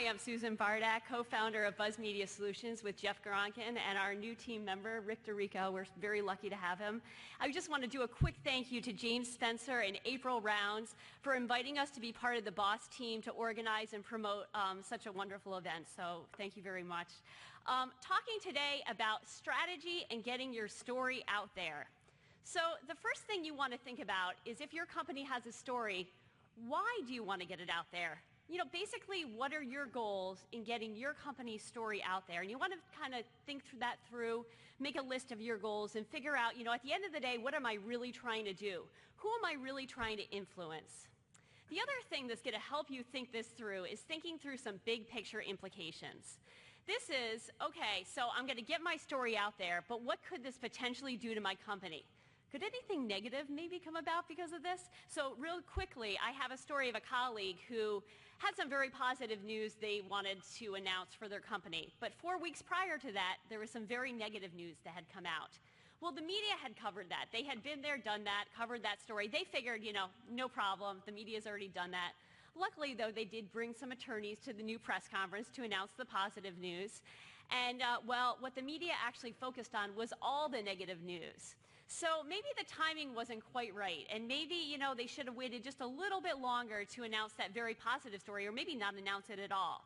I'm Susan Bardack, co-founder of Buzz Media Solutions with Jeff Garonkin and our new team member, Rick DeRico. We're very lucky to have him. I just want to do a quick thank you to James Spencer and April Rounds for inviting us to be part of the BOSS team to organize and promote such a wonderful event. So thank you very much. Talking today about strategy and getting your story out there. So the first thing you want to think about is if your company has a story, why do you want to get it out there? You know, basically, what are your goals in getting your company's story out there? And you want to kind of think that through, make a list of your goals, and figure out, you know, at the end of the day, what am I really trying to do? Who am I really trying to influence? The other thing that's going to help you think this through is thinking through some big picture implications. This is, okay, so I'm going to get my story out there, but what could this potentially do to my company? Could anything negative maybe come about because of this? So real quickly, I have a story of a colleague who had some very positive news they wanted to announce for their company. But 4 weeks prior to that, there was some very negative news that had come out. Well, the media had covered that. They had been there, done that, covered that story. They figured, you know, no problem. The media's already done that. Luckily, though, they did bring some attorneys to the new press conference to announce the positive news. And, well, what the media actually focused on was all the negative news. So maybe the timing wasn't quite right. And maybe, you know, they should have waited just a little bit longer to announce that very positive story, or maybe not announce it at all.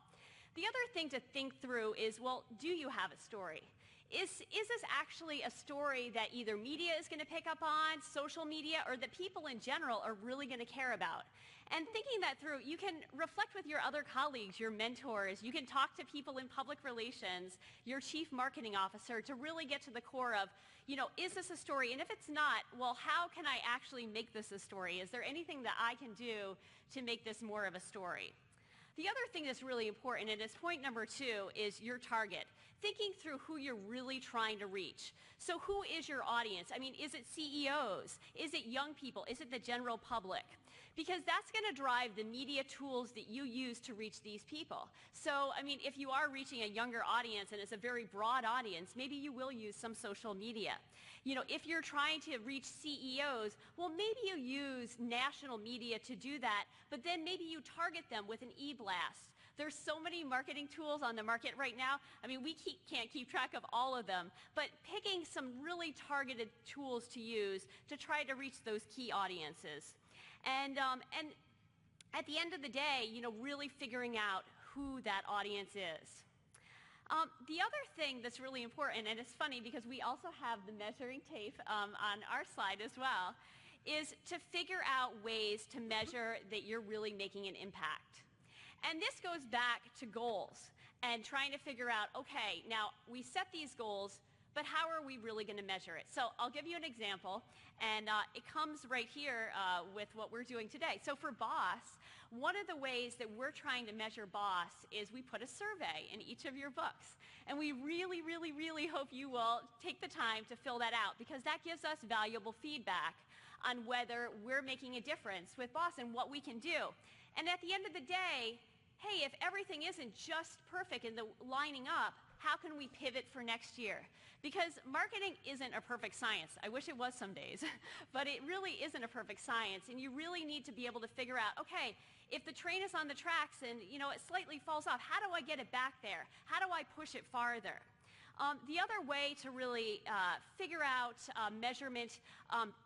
The other thing to think through is, well, do you have a story? Is this actually a story that either media is going to pick up on, social media, or that people in general are really going to care about? And thinking that through, you can reflect with your other colleagues, your mentors. You can talk to people in public relations, your chief marketing officer, to really get to the core of, you know, is this a story? And if it's not, well, how can I actually make this a story? Is there anything that I can do to make this more of a story? The other thing that's really important, and it's point number 2, is your target. Thinking through who you're really trying to reach. So who is your audience? I mean, is it CEOs? Is it young people? Is it the general public? Because that's going to drive the media tools that you use to reach these people. So, I mean, if you are reaching a younger audience and it's a very broad audience, maybe you will use some social media. You know, if you're trying to reach CEOs, well, maybe you use national media to do that, but then maybe you target them with an e-blast. There's so many marketing tools on the market right now. I mean, we can't keep track of all of them, but picking some really targeted tools to use to try to reach those key audiences. And at the end of the day, you know, really figuring out who that audience is. The other thing that's really important, and it's funny because we also have the measuring tape on our slide as well, is to figure out ways to measure that you're really making an impact. And this goes back to goals and trying to figure out, okay, now we set these goals, but how are we really going to measure it? So I'll give you an example, and it comes right here with what we're doing today. So for BOSS, one of the ways that we're trying to measure BOSS is we put a survey in each of your books. And we really, really, really hope you will take the time to fill that out, because that gives us valuable feedback on whether we're making a difference with BOSS and what we can do. And at the end of the day, hey, if everything isn't just perfect in the lining up, how can we pivot for next year? Because marketing isn't a perfect science. I wish it was some days, but it really isn't a perfect science. And you really need to be able to figure out, okay, if the train is on the tracks and, you know, it slightly falls off, how do I get it back there? How do I push it farther? The other way to really figure out measurement,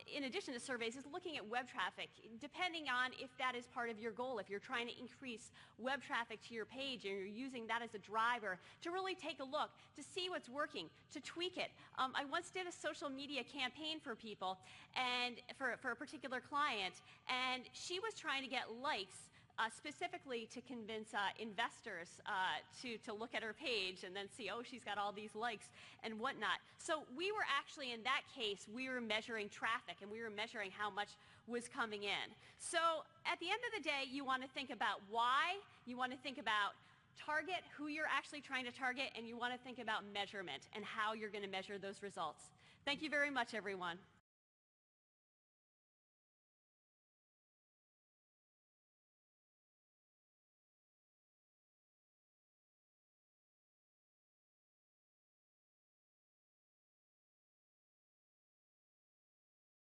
in addition to surveys, is looking at web traffic, depending on if that is part of your goal. If you're trying to increase web traffic to your page and you're using that as a driver, to really take a look, to see what's working, to tweak it. I once did a social media campaign for people, and for a particular client, and she was trying to get likes specifically to convince investors to look at her page and then see, oh, she's got all these likes and whatnot. So we were actually, in that case, we were measuring traffic and we were measuring how much was coming in. So at the end of the day, you want to think about why, you want to think about target, who you're actually trying to target, and you want to think about measurement and how you're going to measure those results. Thank you very much, everyone.